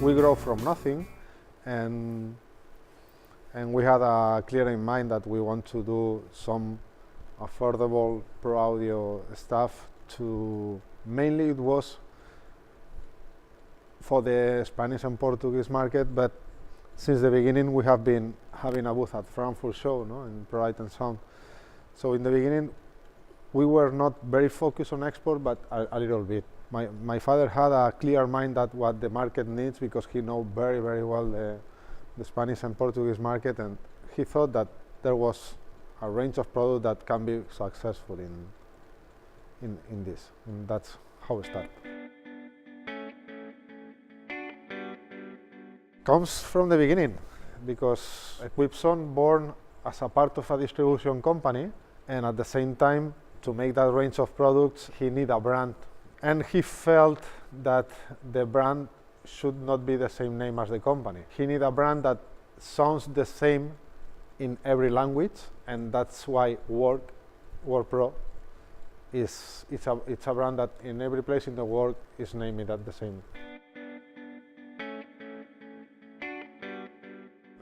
we grow from nothing, and we had a clear in mind that we want to do some affordable pro audio stuff. Mainly it was for the Spanish and Portuguese market, but since the beginning we have been having a booth at Frankfurt show, in Pro Light and Sound. So in the beginning we were not very focused on export, but a little bit. My father had a clear mind that what the market needs, because he knows very, very well the Spanish and Portuguese market, and he thought that there was a range of products that can be successful in this, and that's how we started. Comes from the beginning, because Equipson born as a part of a distribution company, and at the same time, to make that range of products, he needed a brand. And he felt that the brand should not be the same name as the company. He needed a brand that sounds the same in every language, and that's why Work Pro it's a brand that in every place in the world is named at the same.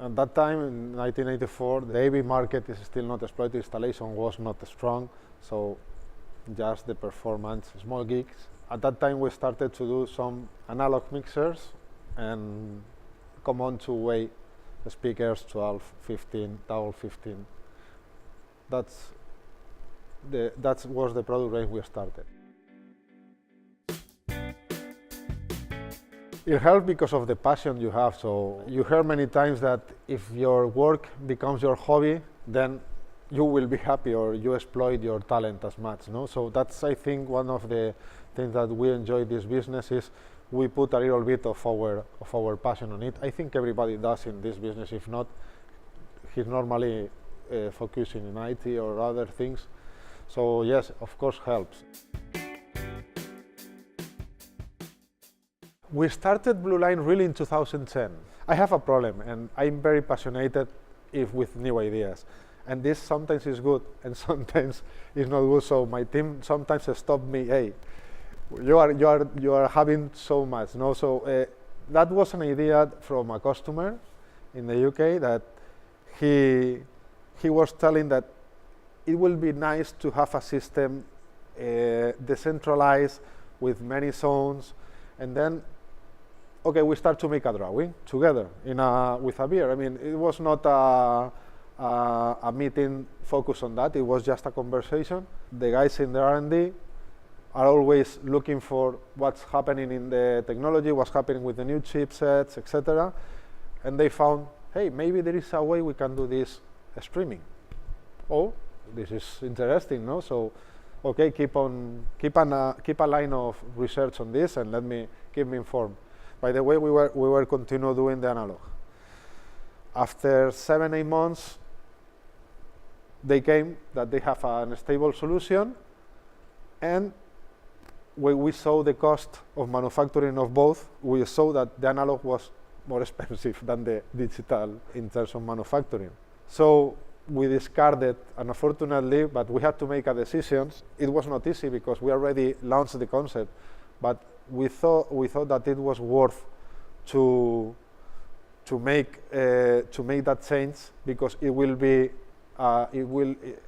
At that time, in 1984, the AV market is still not exploited, installation was not strong, so just the performance, small gigs. At that time we started to do some analog mixers and come on to weigh speakers 12, 15, double 15. That was the product range we started. It helps because of the passion you have. So you hear many times that if your work becomes your hobby, then you will be happy, or you exploit your talent as much. No? So that's, I think, one of the things that we enjoy this business is we put a little bit of our passion on it. I think everybody does in this business. If not, he's normally focusing in IT or other things. So yes, of course, helps. We started Blue Line really in 2010. I have a problem, and I'm very passionate with new ideas. And this sometimes is good, and sometimes is not good. So my team sometimes stop me. Hey, you are having so much. No, so that was an idea from a customer in the UK that he was telling that it will be nice to have a system decentralized with many zones, and then okay, we start to make a drawing together with a beer. I mean, it was not a meeting focused on that. It was just a conversation. The guys in the R&D are always looking for what's happening in the technology, what's happening with the new chipsets, etc. And they found, hey, maybe there is a way we can do this streaming. Oh, this is interesting, no? So, okay, keep a line of research on this, and keep me informed. By the way, we were continue doing the analog. After 7-8 months, they came that they have a stable solution, and when we saw the cost of manufacturing of both, we saw that the analog was more expensive than the digital in terms of manufacturing. So we discarded, unfortunately, but we had to make a decision. It was not easy because we already launched the concept, but we thought that it was worth to make that change, because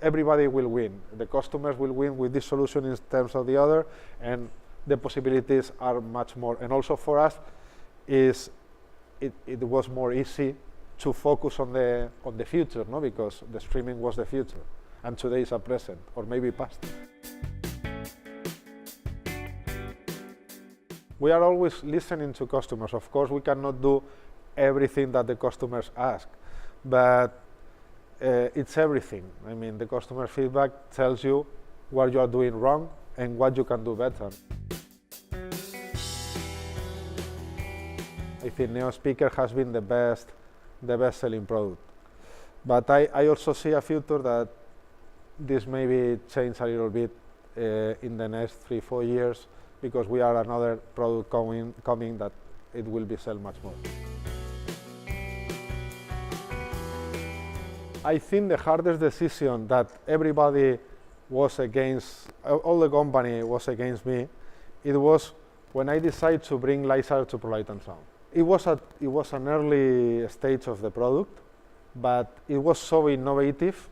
everybody will win. The customers will win with this solution in terms of the other, and the possibilities are much more. And also for us, it was more easy to focus on the future, no? Because the streaming was the future, and today is a present, or maybe past. We are always listening to customers. Of course, we cannot do everything that the customers ask, but it's everything. I mean, the customer feedback tells you what you are doing wrong and what you can do better. I think Neo Speaker has been the best-selling product, but I also see a future that this maybe change a little bit in the next 3-4 years, because we are another product coming that it will be sell much more. I think the hardest decision that everybody was against, all the company was against me, it was when I decided to bring Lysar to Pro Light and Sound. It was an early stage of the product, but it was so innovative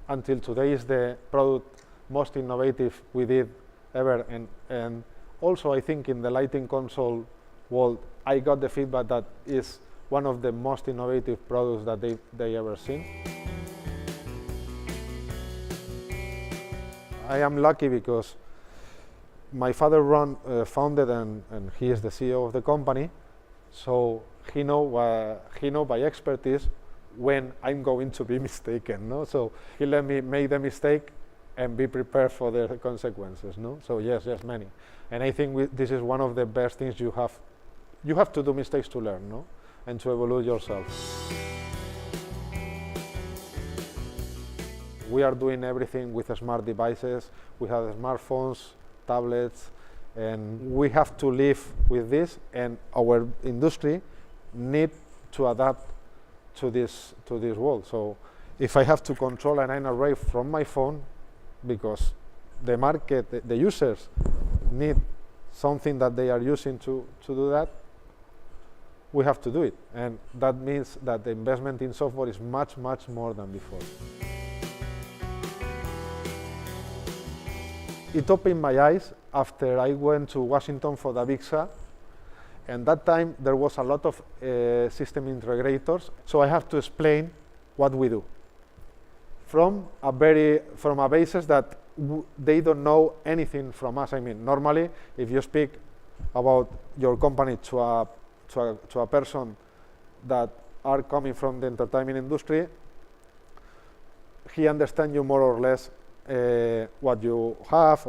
until today is the product most innovative we did ever. And also I think in the lighting console world, I got the feedback that is one of the most innovative products that they ever seen. I am lucky because my father founded and he is the CEO of the company, so he know by expertise when I'm going to be mistaken. No? So he let me make the mistake and be prepared for the consequences. No? So yes, many. And I think this is one of the best things you have. You have to do mistakes to learn, no? And to evolve yourself. We are doing everything with smart devices. We have smartphones, tablets, and we have to live with this, and our industry need to adapt to this world. So if I have to control an array from my phone, because the market, the users need something that they are using to do that, we have to do it. And that means that the investment in software is much more than before. It opened my eyes after I went to Washington for the BIXA, and that time there was a lot of system integrators, so I have to explain what we do from a basis that they don't know anything from us. I mean, normally if you speak about your company to a person that are coming from the entertainment industry, he understands you more or less what you have,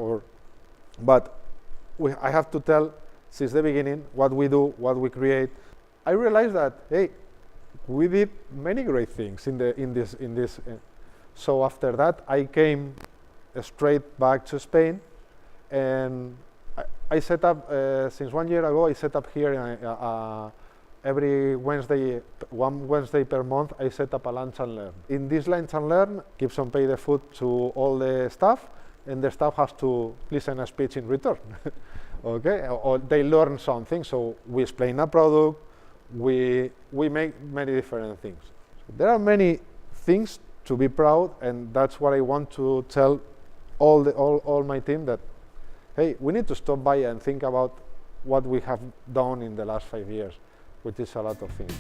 but I have to tell since the beginning what we do, what we create. I realized that, hey, we did many great things in this. So after that, I came straight back to Spain, and I set up since 1 year ago. I set up here every Wednesday, one Wednesday per month. I set up a lunch and learn. In this lunch and learn, Equipson pay the food to all the staff, and the staff has to listen a speech in return. Okay, or they learn something. So we explain a product. We make many different things. So there are many things to be proud, and that's what I want to tell all my team, that hey, we need to stop by and think about what we have done in the last 5 years, which is a lot of things.